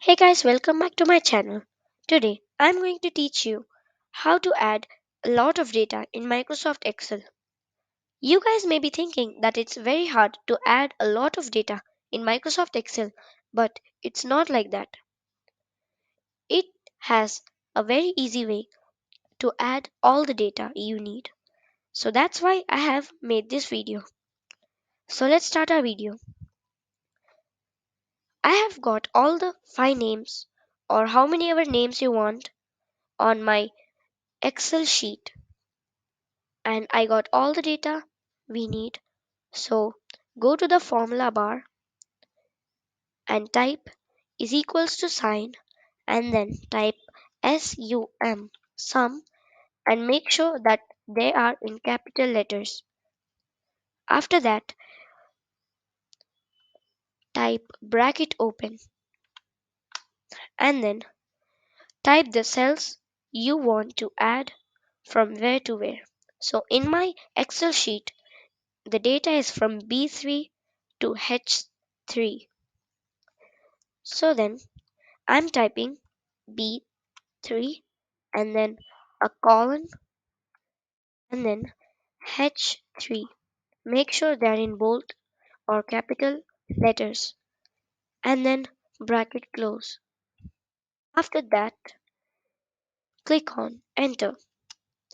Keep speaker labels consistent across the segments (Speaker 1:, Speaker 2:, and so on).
Speaker 1: Hey guys, welcome back to my channel. Today I'm going to teach you how to add a lot of data in Microsoft Excel. You guys may be thinking that it's very hard to add a lot of data in Microsoft Excel, but it's not like that. It has a very easy way to add all the data you need. So that's why I have made this video. So let's start our video. I have got all the 5 names or how many ever names you want on my Excel sheet and I got all the data we need. So go to the formula bar and type is equals to sign and then type sum and make sure that they are in capital letters. After that, type bracket open and then type the cells you want to add from where to where. So in my Excel sheet, the data is from B3 to H3. So then I'm typing B3 and then a colon and then H3. Make sure they're in bold or capital letters and then bracket close. After that, click on enter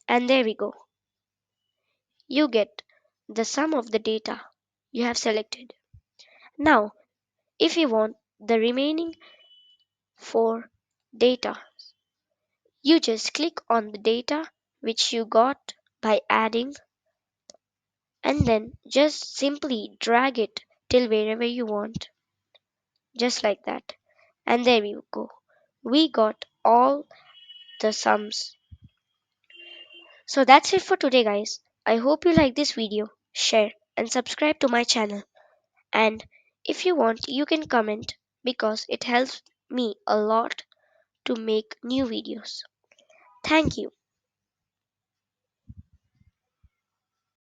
Speaker 1: and there we go. You get the sum of the data you have selected. Now, if you want the remaining 4 data, you just click on the data which you got by adding and then just simply drag it till wherever you want, just like that. And there we go. We got all the sums. So that's it for today, guys. I hope you like this video, share, and subscribe to my channel. And if you want, you can comment because it helps me a lot to make new videos. Thank you.